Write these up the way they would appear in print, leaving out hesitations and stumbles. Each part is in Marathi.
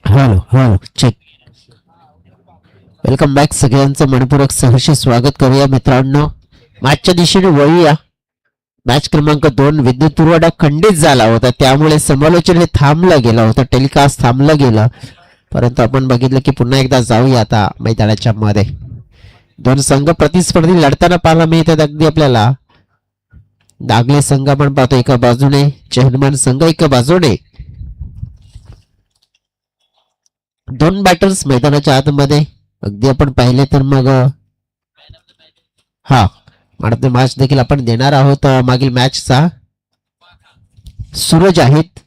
Hello hello check. Welcome back. सगळ्यांचं मनपूर्वक सहर्ष स्वागत करूया मित्रांनो. मॅचच्या दिशेने वळूया. मॅच क्रमांक 2 विद्युत पुरवठा खंडित झाला होता, त्यामुळे समालोचन हे थांबलं गेलं होतं, टेलिकास्ट थांबलं गेलं. परंतु आपण बघितलं की पुन्हा एकदा जाऊया आता मैदानाच्या मध्ये. दोन संघ प्रतिस्पर्धी लढताना पाहायला मिळतात. अगदी आपल्याला दागले संघ आपण पाहतो एका बाजूने, चेहनमान संघ एका बाजूने. दोन बॅटर्स मैदानाच्या आतमध्ये. अगदी आपण पाहिले तर मग हा मॅन मॅच देखील आपण देणार आहोत मागील मॅचचा. सूरज आहेत,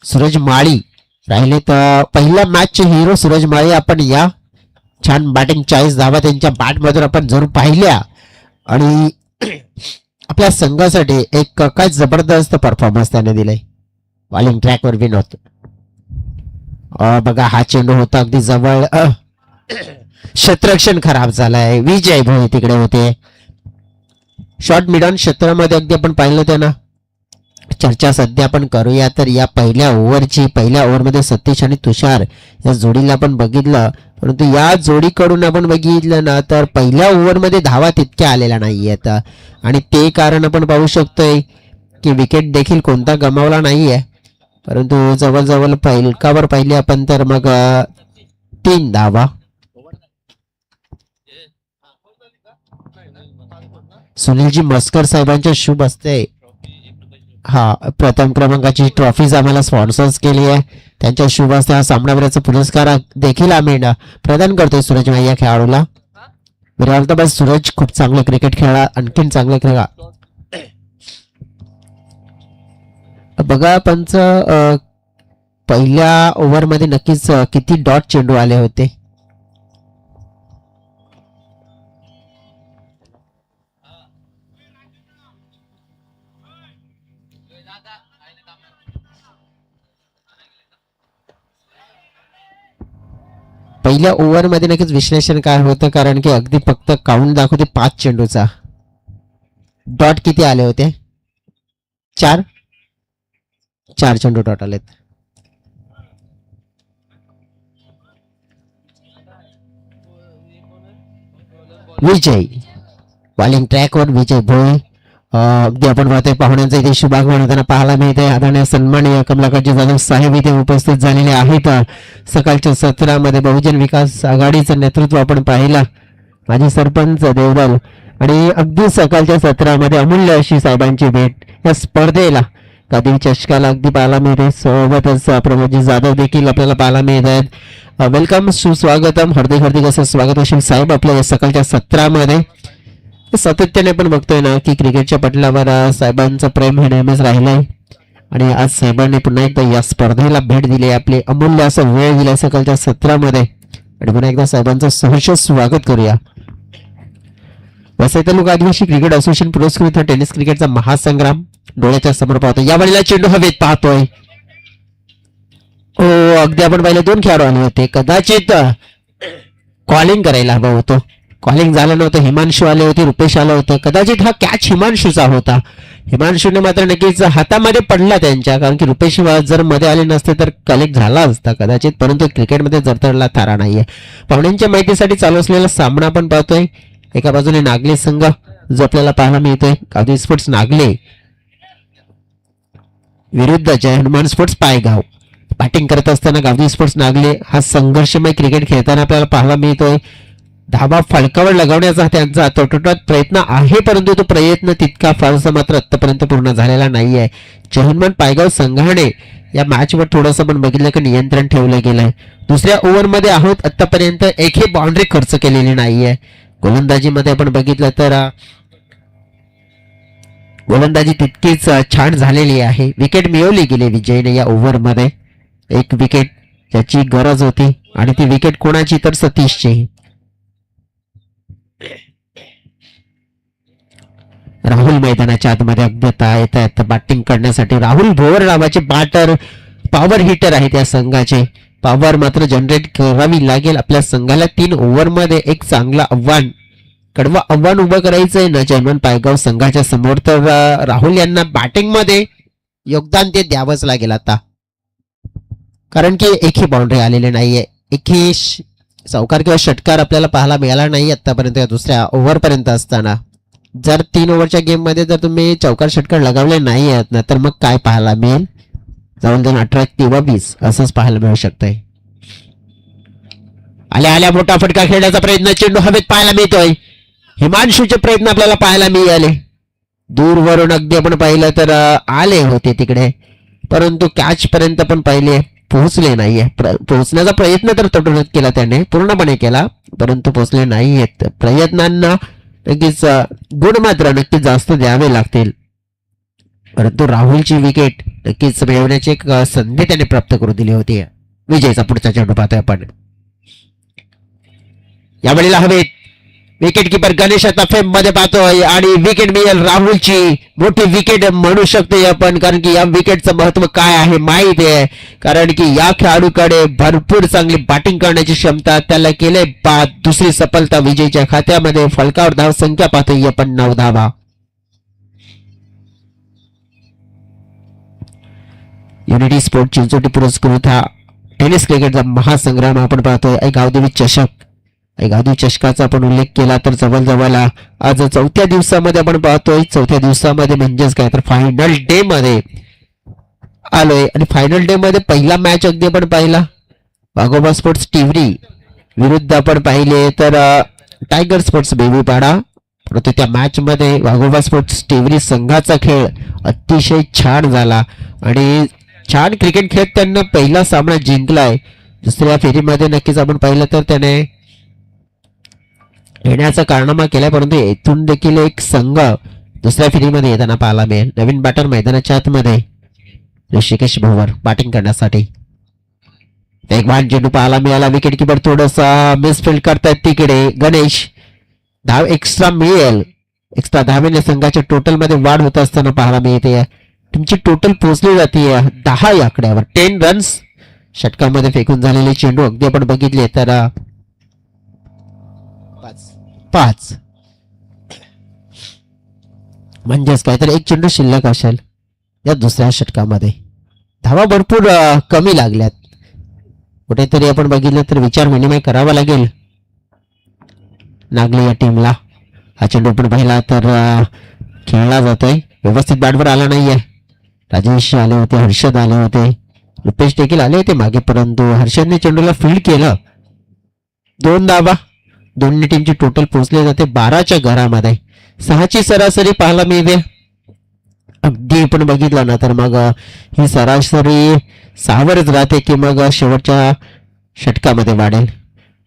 सूरज माळी राहिले तर पहिल्या मॅचचे हिरो सूरज माळी. आपण या छान बॅटिंग 40 धावा त्यांच्या बॅट मधून आपण जरूर पाहिल्या आणि आपल्या संघासाठी एक काय जबरदस्त परफॉर्मन्स त्याने दिलाय. बॉलिंग ट्रॅकवर विनोद. बघा हा चेंडू होता अगदी जवळ. क्षेत्ररक्षण खराब झालाय. विजय भोई तिकडे होते. शॉर्ट मिड ऑन क्षेत्रामध्ये अगदी आपण पाहिलं त्यांना. चर्चा सध्या आपण करूया तर या पहिल्या ओव्हरमध्ये सतीश आणि तुषार या जोडीला आपण बघितलं, परंतु या जोडीकडून आपण बघितलं ना तर पहिल्या ओव्हरमध्ये धावा तितक्या आलेल्या नाहीयेत आणि ते कारण आपण पाहू शकतोय की विकेट देखील कोणता गमावला नाहीये. परंतु जवळजवळ पहिलकावर पाहिले आपण तर मग 3 धावा. सुनीलजी मस्कर साहेबांच्या शुभ हस्ते हा प्रथम क्रमांकाची ट्रॉफीज आम्हाला स्पॉन्सर्स केली आहे. त्यांच्या शुभ हस्ते हा सामनावीराचा पुरस्कार देखील आम्ही प्रदान करतोय सूरज माई या खेळाडूला. विराट बस सूरज खूप चांगलं क्रिकेट खेळा, आणखीन चांगलं खेळा. बघा पंच पहिल्या ओव्हरमध्ये नक्कीच किती डॉट चेंडू आले होते. पहिल्या ओव्हरमध्ये नक्कीच विश्लेषण काय होतं, कारण की अगदी फक्त काउंट दाखवते 5 चेंडूचा. डॉट किती आले होते? 4 चेंडू डॉट आलेत. विजय बॉलिंग ट्रॅकवर विजय भोई. अगदी आपण पाहतोय पाहुण्यांचा इथे शुभागमन होताना पाहायला मिळते. आदरणीय सन्माननीय कमलाकरजी जाधव साहेब इथे उपस्थित झालेले आहेत. सकाळच्या सत्रामध्ये बहुजन विकास आघाडीचं नेतृत्व आपण पाहिलं, माजी सरपंच देवदल, आणि अगदी सकाळच्या सत्रामध्ये अमूल्य अशी साहेबांची भेट या स्पर्धेला कधी चषकाला अगदी पाहायला मिळते. सोबतच प्रमोदजी जाधव देखील आपल्याला पाहायला मिळत आहेत. वेलकम, सुस्वागतम, हार्दिक हार्दिक असं स्वागत असेल साहेब आपल्या सकाळच्या सत्रामध्ये. सातत्याने पण बघतोय ना की क्रिकेटच्या पटलावर साहेबांचं प्रेम हे नेहमीच राहिलंय आणि आज साहेबांनी पुन्हा एकदा या स्पर्धेला भेट दिली, आपले अमूल्य असं वेळ दिलाय सकाळच्या सत्रामध्ये, आणि पुन्हा एकदा साहेबांचं सहर्ष स्वागत करूया. वसई तालुका आदिवासी क्रिकेट असोसिएशन पुरस्कृत टेनिस क्रिकेटचा महासंग्राम डोळ्याच्या समोर पाहतो. या वेळेला चेंडू हवेत पाहतोय. हो अगदी आपण पहिले 2 खेळाडू आले होते, कदाचित कॉलिंग करायला हवं होतं. कॉलिंग झालं नव्हतं. हिमांशू आले होते, रुपेश आलं होतं. कदाचित हा कॅच हिमांशूचा होता. हिमांशूने मात्र नक्कीच हातामध्ये पडला त्यांच्या, कारण की रुपेश जर मध्ये आले नसते तर कलेक्ट झाला असता कदाचित, परंतु क्रिकेटमध्ये जरतडला थारा नाहीये. पाहुण्यांच्या माहितीसाठी चालू असलेला सामना आपण पाहतोय. एका बाजूने नागले संघ जो आपल्याला पाहायला मिळतोय, गावठी स्पोर्ट्स नागले विरुद्ध जय हनुमान स्पोर्ट्स पायगाव. बॅटिंग करत असताना गावठी स्पोर्ट्स नागले हा संघर्षमय क्रिकेट खेळताना आपल्याला पाहायला मिळतोय. धाबा फळकावर लगावण्याचा त्यांचा तोटोटात प्रयत्न आहे, परंतु तो प्रयत्न तितका फारसा मात्र आतापर्यंत पूर्ण झालेला नाहीये. जय हनुमान पायगाव संघाने या मॅचवर थोडंसं आपण बघितलं की नियंत्रण ठेवलं गेलंय. दुसऱ्या ओव्हरमध्ये आहोत, आतापर्यंत एकही बाउंड्री खर्च केलेली नाहीये. गोलंदाजीमध्ये आपण बघितलं तर गोलंदाजी तितकीच छान झालेली आहे. विकेट मिळवली गेली विजयने या ओव्हरमध्ये. एक विकेट ज्याची गरज होती आणि ती विकेट कोणाची तर सतीशची. राहुल मैदानाच्या आतमध्ये अगदी येत आहेत बॅटिंग करण्यासाठी. राहुल भोवर नावाचे बॅटर पॉवर हिटर आहेत या संघाचे. पॉवर मात्र जनरेट करावी लागेल आपल्या संघाला. 3 ओव्हरमध्ये एक चांगलं आव्हान, कडवं आव्हान उभं करायचंय ना जर्मन पायगाव संघाच्या समोर, तर राहुल यांना बॅटिंग मध्ये योगदान ते द्यावंच लागेल आता. कारण की एकही बाउंड्री आलेली नाहीये, एकही चौकार किंवा षटकार आपल्याला पाहायला मिळाला नाही आतापर्यंत या दुसऱ्या ओव्हर पर्यंत असताना. जर 3 ओव्हरच्या गेम मध्ये जर तुम्ही चौकार षटकार लगावले नाही आहेत ना तर मग काय पाहायला मिळेल, जवळजवळ 18 किंवा 20 असंच पाहायला मिळू शकतंय. आल्या आल्या मोठा फटका खेळण्याचा प्रयत्न, चेंडू हवेत पाहायला मिळतोय. हिमांशूचे प्रयत्न आपल्याला पाहायला मिळाले. दूरवरून अगदी आपण पाहिलं तर आले होते तिकडे, परंतु कॅच पर्यंत पण पाहिले पोहोचले नाहीये. पोहोचण्याचा प्रयत्न तर तडजोड केला त्याने, पूर्णपणे केला, परंतु पोहोचले नाहीयेत. प्रयत्नांना नक्कीच गुण मात्र नक्कीच जास्त द्यावे लागतील. परंतु राहुलची विकेट नक्कीच मिळवण्याची एक संधी त्याने प्राप्त करून दिली होती. विजयचा पुढचा चेंडू पाहतोय आपण. यावेळेला हवेत विकेट किपर गणेश आता फेम मध्ये पाहतोय आणि विकेट मिळेल राहुलची. मोठी विकेट म्हणू शकतो आपण, कारण की या विकेटचं महत्व काय आहे माहित आहे. कारण की या खेळाडूकडे भरपूर चांगली बॅटिंग करण्याची क्षमता, त्याला केले बाद. दुसरी सफलता विजयच्या खात्यामध्ये. फलकावर धाव संख्या पाहतोय आपण 9 धावा. युनिटी स्पोर्ट चिंचोटी पुरस्कृत हा टेनिस क्रिकेटचा महासंग्राम आपण पाहतोय. गावदेवी चषक, गावदेवी चषकाचा आपण उल्लेख केला तर जवळजवळ आज 4थ्या दिवसामध्ये आपण पाहतोय. 4थ्या दिवसामध्ये म्हणजेच काय तर फायनल डे मध्ये आलोय आणि फायनल डे मध्ये पहिला मॅच अगदी आपण पाहिला वाघोबा स्पोर्ट्स टिवरी विरुद्ध आपण पाहिले तर टायगर स्पोर्ट्स बेबीपाडा. परंतु त्या मॅच मध्ये वाघोबा स्पोर्ट्स टिवरी संघाचा खेळ अतिशय छान झाला आणि छान क्रिकेट खेळत त्यांना पहिला सामना जिंकलाय. दुसऱ्या फेरीमध्ये नक्कीच आपण पाहिलं तर त्याने येण्याचा कारनामा केलाय, परंतु येथून देखील एक संघ दुसऱ्या फेरीमध्ये येताना पाहायला मिळेल. नवीन बॅटर मैदानाच्या आतमध्ये ऋषिकेश भोवर बॅटिंग करण्यासाठी. वेगवान चेंडू पाहायला मिळाला. विकेट किपर थोडासा मिसफिल्ड करतायत तिकडे गणेश. धाव एक्स्ट्रा मिळेल. एक्स्ट्रा धावेने संघाच्या टोटल मध्ये वाढ होत असताना पाहायला मिळते. तुमची टोटल पोहोचली जाते 10 या आकड्यावर. 10 रन्स षटकामध्ये फेकून झालेले चेंडू अगदी आपण बघितले तर 5 म्हणजेच काय तर एक चेंडू शिल्लक असेल या दुसऱ्या षटकामध्ये. धावा भरपूर कमी लागल्यात. कुठेतरी आपण बघितलं तर विचार विनिमय करावा लागेल नागले या टीमला. हा चेंडू आपण पाहिला तर खेळला जातोय, व्यवस्थित बॅटवर आला नाहीये. राजेश आले होते, हर्षद आले होते, रुपेश देखील आले होते मागे, परंतु हर्षदने चेंडूला फील्ड केलं. 2 धावा दोन्ही टीमची टोटल पोहोचले जाते 12च्या घरामध्ये. 6ची सरासरी पाहायला मिळते. अगदी आपण बघितलं ना तर मग ही सरासरी 6वरच राहते की मग शेवटच्या षटकामध्ये वाढेल.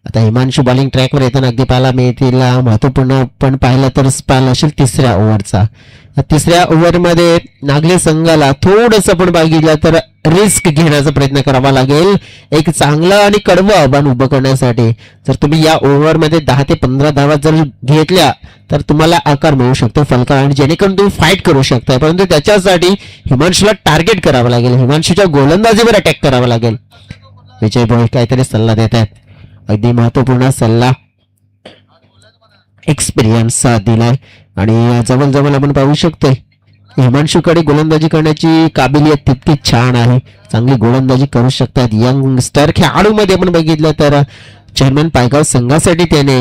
आता हिमांशू बॉलिंग ट्रॅकवर येताना अगदी पाहायला मिळतील. महत्वपूर्ण पण पाहिलं तर स्पॅल असेल 3ऱ्या ओव्हरचा. 3ऱ्या ओव्हरमध्ये नागले संघाला थोडंसं आपण बघितलं तर रिस्क घेण्याचा प्रयत्न करावा लागेल एक चांगलं आणि कडवं आव्हान उभं करण्यासाठी. जर तुम्ही या ओव्हरमध्ये 10 ते 15 धावा जर घेतल्या तर तुम्हाला आकार मिळू शकतो फलका आणि जेणेकरून तुम्ही फाईट करू शकता. परंतु त्याच्यासाठी हिमांशूला टार्गेट करावं लागेल, हिमांशूच्या गोलंदाजीवर अटॅक करावा लागेल. विजय भोई काहीतरी सल्ला देत आहेत, अगदी महत्वपूर्ण सल्ला, एक्सपिरियन्स दिलाय आणि जवळजवळ आपण पाहू शकतोय हिमांशूकडे गोलंदाजी करण्याची काबिलियत तितकी छान आहे. चांगली गोलंदाजी करू शकतात यंगस्टर खेळाडूमध्ये आपण बघितलं तर चेअरमन पायगाव संघासाठी त्याने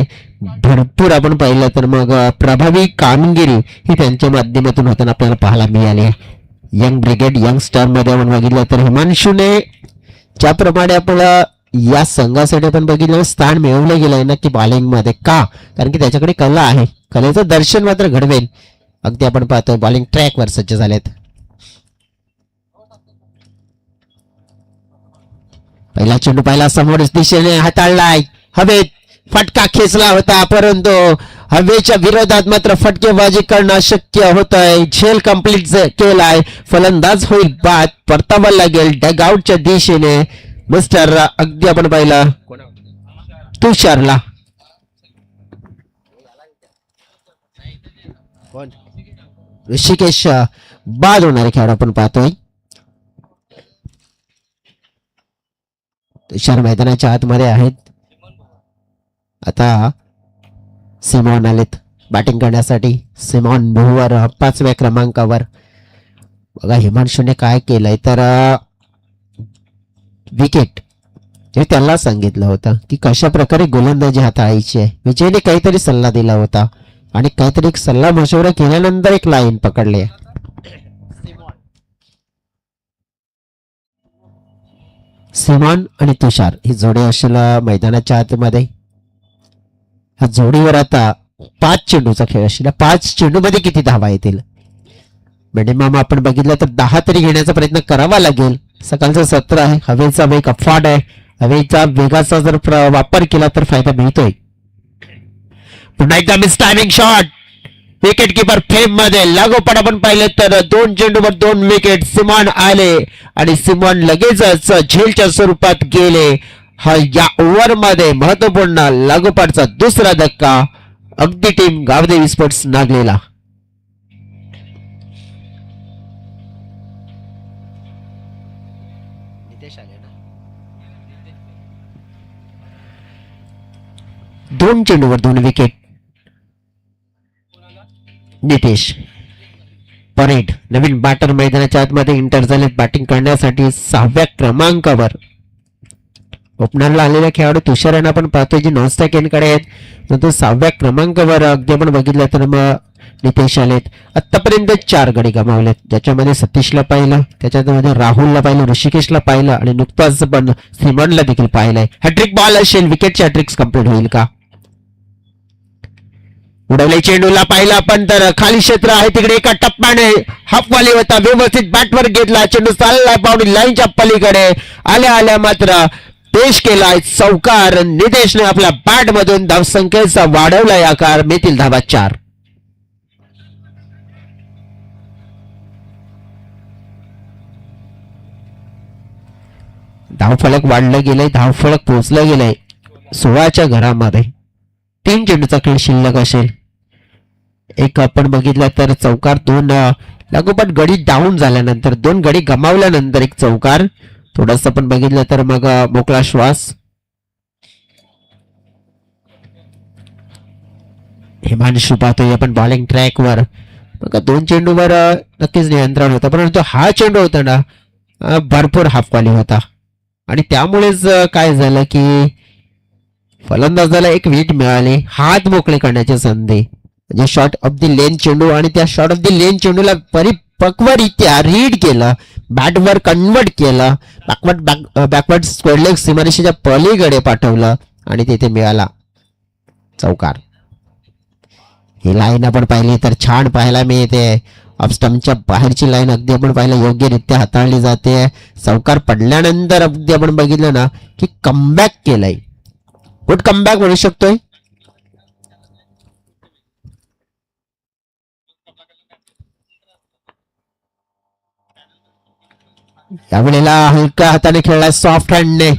भरपूर आपण पाहिलं तर मग प्रभावी कामगिरी ही त्यांच्या माध्यमातून होताना आपल्याला पाहायला मिळाली आहे. यंग ब्रिगेड यंगस्टर मध्ये आपण बघितलं तर हिमांशूने ज्याप्रमाणे आपल्याला या संघासाठी आपण बघितलं स्थान मिळवलं गेलंय ना की बॉलिंग मध्ये का, कारण की त्याच्याकडे कला आहे, कलेचं दर्शन मात्र घडवेल. अगदी आपण पाहतोय बॉलिंग ट्रॅकवर सज्ज झालेत. पहिला चेंडू पाहिला समोरच दिशेने हाताळलाय, हवेत फटका खेचला होता, परंतु हवेच्या विरोधात मात्र फटकेबाजी करणं अशक्य होत आहे. झेल कंप्लीट केलाय, फलंदाज होईल बाद, परतावा लागेल डगआउटच्या दिशेने. मिस्टर अगदी आपण पाहिला तुषारला ऋषिकेश बाद होणारे खेळाडू आपण पाहतोय. तुषार मैदानाच्या आतमध्ये आहेत. आता सिमॉन आलेत बॅटिंग करण्यासाठी. सिमॉन भुवर 5व्या क्रमांकावर. बघा हिमांशूने काय केलंय तर विकेट हे त्याला सांगितलं होतं की कशा प्रकारे गोलंदाजी हाताळायची आहे. विजयने काहीतरी सल्ला दिला होता आणि काहीतरी एक सल्ला मशवरा केल्यानंतर एक लाईन पकडली. सिमॉन आणि तुषार ही जोडी असेल मैदानाच्या आतमध्ये. ह्या जोडीवर आता 5 चेंडूचा खेळ असेल. 5 चेंडू मध्ये किती धावा येतील मिनिमम आपण बघितलं तर 10 तरी घेण्याचा प्रयत्न करावा लागेल. सकाळचं सत्र आहे, हवेचा वेग अफाट आहे. हवेचा वेगाचा जर वापर केला तर फायदा मिळतोय. पुन्हा एकदा miss timing shot. Wicket keeper fame मध्ये लागोपाठ आपण पाहिलं तर 2 चेंडूवर 2 विकेट. सिमॉन आले आणि सिमॉन लगेचच झेलच्या स्वरूपात गेले. हा या ओव्हर मध्ये महत्वपूर्ण लागोपाठचा दुसरा धक्का अगदी टीम गावदेवी स्पोर्ट्स नागलेला. दोन चेंडूवर 2 विकेट. नितेश परेड नवीन बॅटर मैदानाच्या आतमध्ये इंटर झाले बॅटिंग करण्यासाठी 6व्या क्रमांकावर. ओपनरला आलेला खेळाडू तुषार यांना आपण पाहतोय जे नॉनस्टॉप कडे आहेत, परंतु 6व्या क्रमांकावर अगदी आपण बघितलं तर मग नितेश आलेत. आतापर्यंत 4 गडी गमावलेत, ज्याच्यामध्ये सतीशला पाहिलं, त्याच्यामध्ये राहुलला पाहिलं, ऋषिकेशला पाहिलं आणि नुकताच पण सिमॉनला देखील पाहिलंय. हॅट्रिक बॉल असेल, विकेटची हॅट्रिक्स कंप्लीट होईल का? उडवले चेंडूला पाहिलं आपण तर खाली क्षेत्र आहे, तिकडे एका टप्प्याने हाफवाली होता, व्यवस्थित बॅटवर घेतला, चेंडू चालला बाउंड्री लाईनच्या पलीकडे आल्या आल्या मात्र पेश केलाय चौकार. नितेशने आपल्या बॅट मधून धावसंख्येचा वाढवलाय आकार. मिळतील धावा 4. धावफलक वाढलं गेलंय, धावफलक पोहोचलं गेलंय 16च्या घरामध्ये. 3 चेंडूचा खेळ शिल्लक असेल. एक आपण बघितलं तर चौकार, 2 लागोपाठ गडी डाऊन झाल्यानंतर 2 गडी गमावल्यानंतर एक चौकार. थोडस आपण बघितलं तर मग मोकळा श्वास. हिमांशू पाहतोय आपण बॉलिंग ट्रॅकवर. मग 2 चेंडूवर नक्कीच नियंत्रण होतं, परंतु हा चेंडू होता ना भरपूर हाफवाली होता आणि त्यामुळेच काय झालं की फलंदाजाला एक विकेट मिळाली. हात मोकळे करण्याची संधी, म्हणजे शॉर्ट ऑफ द लेन चेंडू आणि त्या शॉर्ट ऑफ द लेन चेंडूला परिपक्वरित्या रीड केलं, बॅटवर कन्वर्ट केलं, बॅकवर्ड स्क्वेअर लेग सीमारेषेच्या पलीकडे पाठवलं आणि तिथे मिळाला चौकार. ही लाईन आपण पाहिली तर छान पाहायला मिळते. ऑफस्टम्पच्या बाहेरची लाईन अगदी आपण पाहिलं योग्यरित्या हाताळली जाते. चौकार पडल्यानंतर अगदी आपण बघितलं ना की कमबॅक केलंय. गुड कमबॅक म्हणू शकतोय. यावेळेला हलक्या हाताने खेळला, सॉफ्ट हँडने.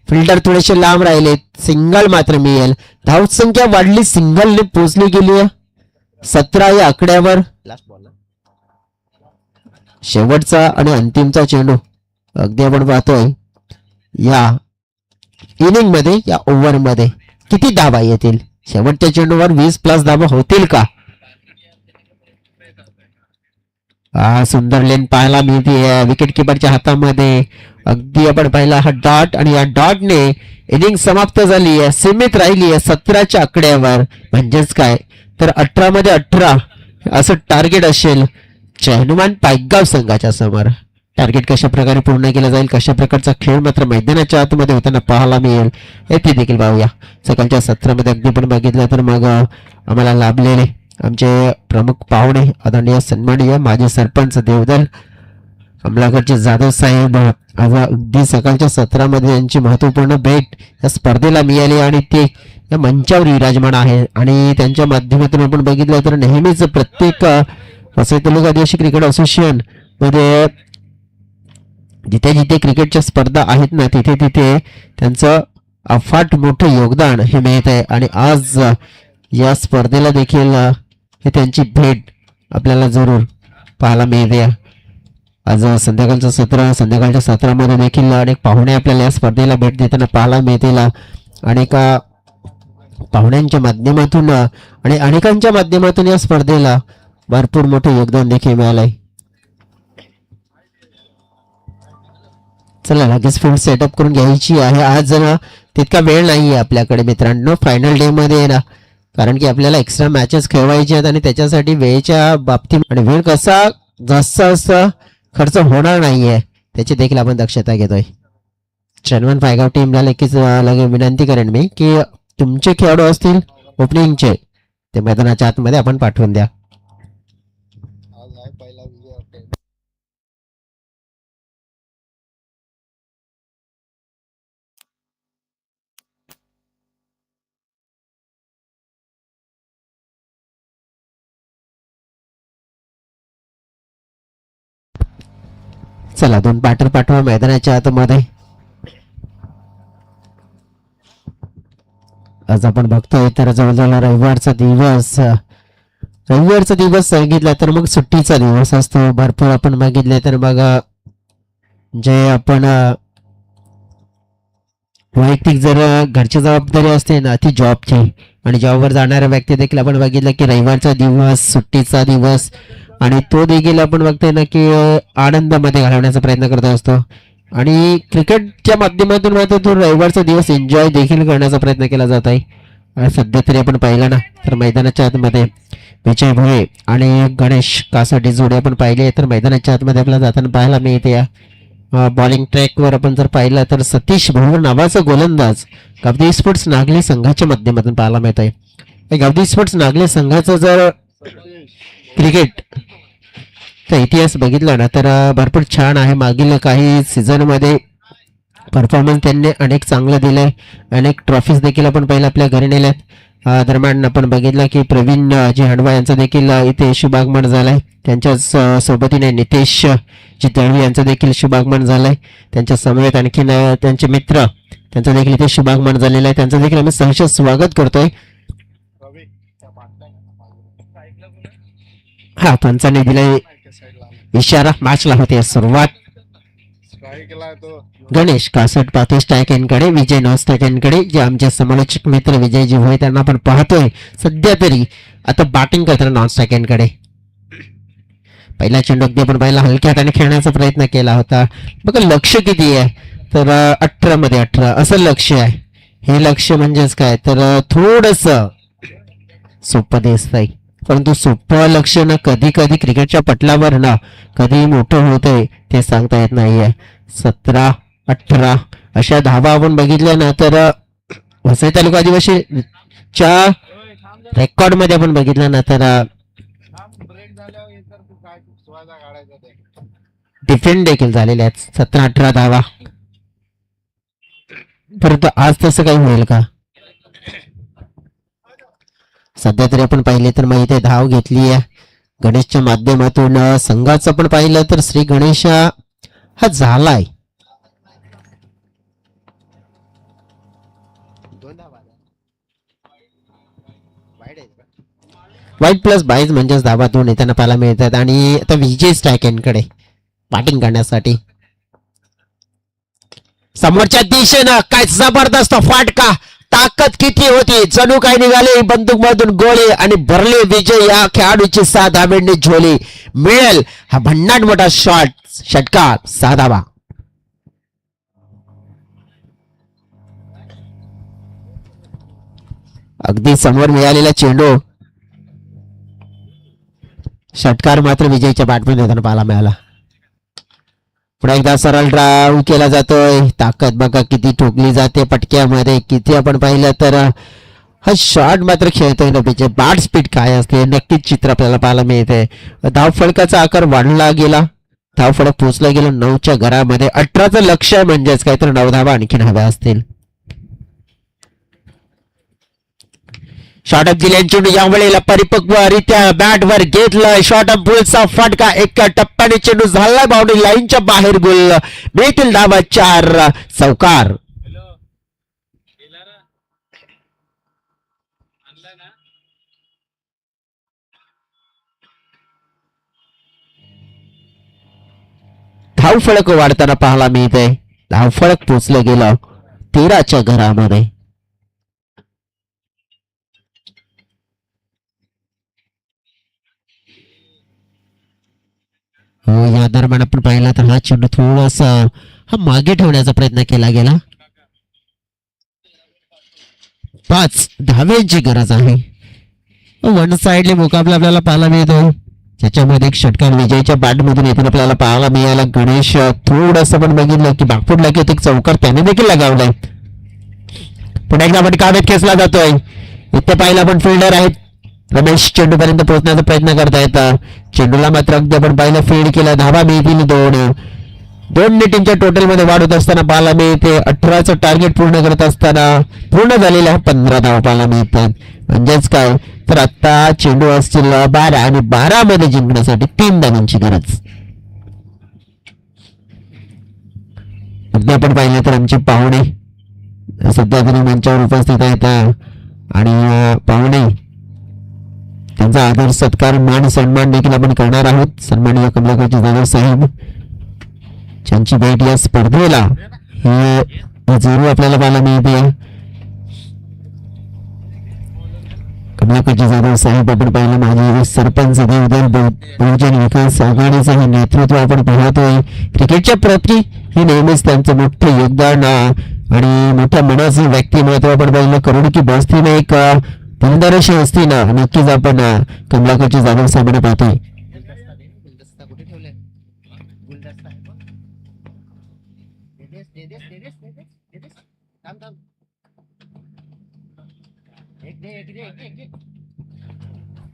फिल्डर थोडेसे लांब राहिले, सिंगल मात्र मिळेल. धावसंख्या वाढली, सिंगलने पोहोचली गेली 17 या आकड्यावर. शेवटचा आणि अंतिमचा चेंडू अगदी आपण पाहतोय या इनिंग मध्ये, या ओव्हर मध्ये किती धावा येतील. शेवटच्या चेंडूवर 20+ धावा होतील का? सुंदर लेन पाहायला मिळते विकेट किपरच्या हातामध्ये. अगदी आपण पाहिला हा डॉट आणि या डॉटने इनिंग समाप्त झाली आहे, सीमित राहिली आहे 17च्या आकड्यावर. म्हणजेच काय तर 18 मध्ये 18 असं टार्गेट असेल हनुमान पायगाव संघाच्या समोर. टार्गेट कशा प्रकारे पूर्ण केलं जाईल, कशा प्रकारचा खेळ मात्र मैदानाच्या आतमध्ये होताना पाहायला मिळेल हे ते देखील पाहूया. सकाळच्या सत्रामध्ये अगदी पण बघितलं तर मग आम्हाला लाभलेले आमचे प्रमुख पाहुणे आदरणीय सन्माननीय माजी सरपंच देवदल कमलाकरचे जाधव साहेब आज अगदी सकाळच्या सत्रामध्ये यांची महत्वपूर्ण भेट या स्पर्धेला मिळाली आणि ते या मंचावर विराजमान आहे. आणि त्यांच्या माध्यमातून आपण बघितलं तर नेहमीच प्रत्येक वसई तालुका आदिवासी क्रिकेट असोसिएशन मध्ये जिथे जिथे क्रिकेटच्या स्पर्धा आहेत ना तिथे तिथे त्यांचं अफाट मोठं योगदान हे मिळत आहे. आणि आज या स्पर्धेला देखील हे त्यांची भेट आपल्याला जरूर पाहायला मिळते. आज संध्याकाळच्या सत्रामध्ये देखील अनेक पाहुणे आपल्याला या स्पर्धेला भेट देताना पाहायला मिळतील. अनेक पाहुण्यांच्या माध्यमातून आणि अनेकांच्या माध्यमातून या स्पर्धेला भरपूर मोठं योगदान देखील मिळालंय. चला लगेच फील्ड सेटअप करून घ्यायची आहे. आज ना तितका वेळ नाही आहे आपल्याकडे मित्रांनो फायनल डे मध्ये ना, कारण की आपल्याला एक्स्ट्रा मॅचेस खेळवायचे आहेत आणि त्याच्यासाठी वेळेच्या बाबतीत आणि वेळ कसा जास्त खर्च होणार नाहीये त्याची देखील आपण दक्षता घेतोय. चनवन फायगाव टीमला लगेच लगे विनंती करेन मी की तुमचे खेळाडू असतील ओपनिंगचे ते मैदानाच्या आतमध्ये आपण पाठवून द्या. चला 2 बॅटर पाठवा मैदानाच्या आतमध्ये. आज आपण बघतोय तर जवळजवळ रविवारचा दिवस सांगितला तर मग सुट्टीचा दिवस असतो. भरपूर आपण बघितले तर मग जे आपण वैयक्तिक जर घरची जबाबदारी असते ना ती जॉबची आणि जॉबवर जाणाऱ्या व्यक्ती देखील आपण बघितलं की रविवारचा दिवस सुट्टीचा दिवस आणि तो देखील आपण बघतोय ना की आनंदामध्ये घालवण्याचा प्रयत्न करत असतो आणि क्रिकेटच्या माध्यमातून मात्र तो रविवारचा दिवस एन्जॉय देखील करण्याचा प्रयत्न केला जात आहे. सध्या तरी आपण पाहिलं ना तर मैदानाच्या आतमध्ये विजय भोये आणि गणेश कासाठी जोडी आपण पाहिली आहे तर मैदानाच्या आतमध्ये आपल्याला जाताना पाहायला मिळते. बॉलिंग ट्रॅकवर आपण जर पाहिलं तर सतीश भोर नावाचा गोलंदाज गावदी स्पोर्ट्स नागले संघाच्या माध्यमातून पाहायला मिळत आहे. गावदी स्पोर्ट्स नागले संघाचा जर क्रिकेट चा इतिहास बघितला ना तर भरपूर छान आहे. मागील काही सीझन मध्ये परफॉर्मन्स त्यांनी अनेक चांगलं दिलंय. अनेक ट्रॉफीज देखील आपण पहिला आपल्या घरी नेल्यात. दरम्यान आपण बघितलं की प्रवीण जी हंडवा यांचा देखील इथे शुभागमन झालाय. त्यांच्या सोबतीने नितेश जी दळवी यांचं देखील शुभागमन झालंय. त्यांच्या समवेत आणखीन त्यांचे मित्र त्यांचं देखील इथे शुभागमन झालेलं आहे. त्यांचं देखील आम्ही सहर्ष स्वागत करतोय. हा पंचाने दिलाय इशारा. मॅचला होते सुरुवात. गणेश कासट पातेश टायकेंकडे विजय नॉस टायकेंकडे जे आमचे समालोचक मित्र विजयजी होय त्यांना आपण पाहतोय सध्या तरी आता बॅटिंग करताना नॉस टायकेंकडे. पहिला चेंडू अगदी आपण पहिला हलक्या हाताने खेळण्याचा प्रयत्न केला होता. बघा लक्ष किती आहे तर 18 मध्ये 18 असं लक्ष आहे. हे लक्ष म्हणजेच काय तर थोडस सोपं दिसतंय परंतु सोपं लक्ष ना कधी कधी क्रिकेटच्या पटलावर ना कधी मोठं होतंय ते सांगता येत नाहीये. 17 18 अशा धावा आपण बघितल्या ना तर वसई तालुका आदिवासीच्या रेकॉर्ड मध्ये आपण बघितलं ना तर डिफेंड देखील झालेले आहेत 17 18 धावा. परंतु आज तसं काही होईल का? सध्या तरी आपण पाहिले तर मग इथे धाव घेतली आहे गणेशच्या माध्यमातून. संघाचं पण पाहिलं तर श्री गणेश हा झालाय. वाईट प्लस 22 म्हणजेच धावा 2 येताना पाहायला मिळतात. आणि आता विजय स्ट्रायकेंकडे बॅटिंग करण्यासाठी समोरच्या दिशेनं काय जबरदस्त फाटका. ताकद किती होती जणू काय निघाले बंदूक मधून गोळे आणि भरले विजय. या खेळाडूची 6 धाब्यांनी झोली मिळेल. हा भन्नाट मोठा शॉट षटकार 6 धावा. अगदी समोर मिळालेला चेंडू षटकार मात्र विजयच्या बॅटमध्ये देताना पाहायला मिळाला. पुन्हा एकदा सरळ ड्राईव्ह केला जातोय. ताकद बघा किती ठोकली जाते पटक्यामध्ये. किती आपण पाहिलं तर हा शॉट मात्र खेळतोय ना विजय. बॅट स्पीड काय असते नक्कीच चित्र आपल्याला पाहायला मिळते. धावफलकाचा आकार वाढला गेला. धावफलक पोहोचला गेला 9च्या घरामध्ये. 18चं लक्ष आहे म्हणजेच काहीतरी 9 धावा आणखीन हव्या असतील. शॉर्ट ऑफ दिल्या चेंडू या वेळेला परिपक्वरित्या बॅट वर घेतलं. शॉर्ट ऑफ बुलचा फटका एका टप्प्याने चेंडू झाला बाउंड्री लाईनच्या बाहेर. गुल मिळतील धावा 4 चौकार. धावफळक वाढताना पाहायला मिळते. धावफळक पोचलं गेलं 13च्या घरामध्ये. हो या दरम्यान आपण पाहिला तर हा चेंडू थोडासा हा मागे ठेवण्याचा प्रयत्न केला गेला. 5 धाव्यांची गरज आहे. वन साइडली मुकाबला आपल्याला पाहायला मिळतो, ज्याच्यामध्ये एक षटकार विजयच्या बॅटमधून येथून आपल्याला पाहायला मिळाला. गणेश थोडस पण बघितलं की बागफुटला की एक चौकार त्याने देखील लगावलाय. पुन्हा एकदा आपण काव्यात खेचला जातोय. इथे पाहिलं आपण फिल्डर आहेत रमेश, चेंडूपर्यंत पोहोचण्याचा प्रयत्न करतायत. चेंडूला मात्र अगदी आपण पाहिलं फील्ड केला. धावा मिळतील 2 टीमच्या टोटल मध्ये वाढ होत असताना पाहायला मिळते. 18चं टार्गेट पूर्ण करत असताना पूर्ण झालेल्या 15 धावा पाहायला मिळतात. म्हणजेच काय तर आता चेंडू असतील 12 आणि 12 मध्ये जिंकण्यासाठी 3 धावांची गरज. अगदी आपण पाहिलं तर आमचे पाहुणे सध्या तरी मंचावर उपस्थित आहेत आणि पाहुणे त्यांचा आदर सत्कार मान सन्मान देखील आपण करणार आहोत. सन्माननीय कमलाकर जाधव साहेब ज्यांची भेट या स्पर्धेला हे जरूर आपल्याला पाहायला मिळते. कमलाकर जाधव साहेब आपण पाहिलं माजी सरपंच देवधर बहुजन विकास आघाडीचं हे नेतृत्व आपण पाहतोय. क्रिकेटच्या प्रती हे नेहमीच त्यांचं मोठं योगदान आणि मोठ्या मनाचं व्यक्तिमत्व आपण पाहिलं. करोड की बस्ती में एक फलंदाजी असती ना, नक्कीच आपण कमलाकर जाधव साहेबांना पाहतोय.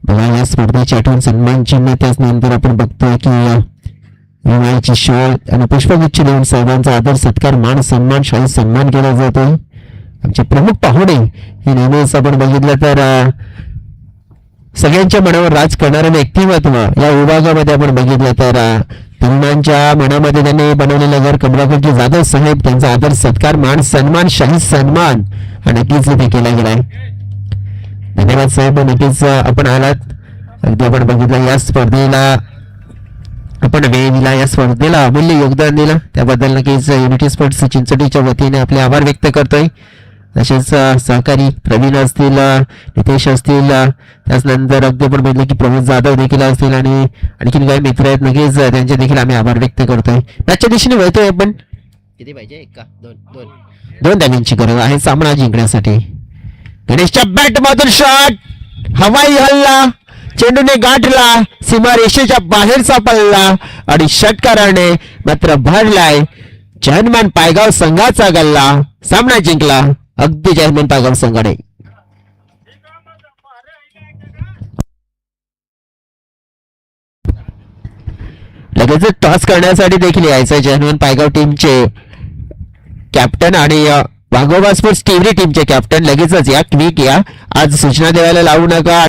बघा या स्पर्धेची आठवण सन्मान चिन्ह, त्याचनंतर आपण बघतोय की हिवाळ्याची शाल आणि पुष्पगुच्छ देऊन साहेबांचा आदर सत्कार मान सन्मान शाही सन्मान केला जातो. आमचे प्रमुख पाहुणे हे नेहमीच आपण बघितलं तर सगळ्यांच्या मनावर राज करणारं व्यक्तिमत्व या विभागामध्ये आपण बघितलं तर तरुणांच्या मनामध्ये त्यांनी बनवलेलं घर कमलाकर जाधव साहेब, त्यांचा आदर सत्कार मान सन्मान शाही सन्मान हा नक्कीच इथे केला गेलाय. धन्यवाद साहेब, नक्कीच आपण आलात. अगदी आपण बघितलं या स्पर्धेला आपण वेळ दिला, या स्पर्धेला अमूल्य योगदान दिलं त्याबद्दल नक्कीच युनिटी स्पोर्ट्स चिंचोलीच्या वतीने आपले आभार व्यक्त करतोय. तसेच सहकारी प्रवीण असतील, नितेश असतील, त्याचनंतर अगदी आपण बघितलं की प्रमोद जाधव देखील असतील आणि आणखीन काही मित्र आहेत, नक्कीच त्यांचे देखील आम्ही आभार व्यक्त करतोय. मॅचच्या दिशेने वळतोय आपण. किती पाहिजे? 1 का 2 धावांची गरज आहे सामना जिंकण्यासाठी. गणेशच्या बॅट मधून शॉट, हवाई हल्ला, चेंडूने गाठला सीमा रेषेच्या बाहेरचा पडला आणि षटकाराने मात्र भरलाय जर्मन पायगाव संघाचा गल्ला. सामना जिंकला अगदी जर्मन पायगाव संघाने. लगेच टॉस करण्यासाठी देखील यायचं जर्मन पायगाव टीमचे कॅप्टन आणि वाघोबा स्पोर्ट्स टीव्ही टीमचे कॅप्टन. लगेचच या क्विक या, आज सूचना द्यायला लावू नका.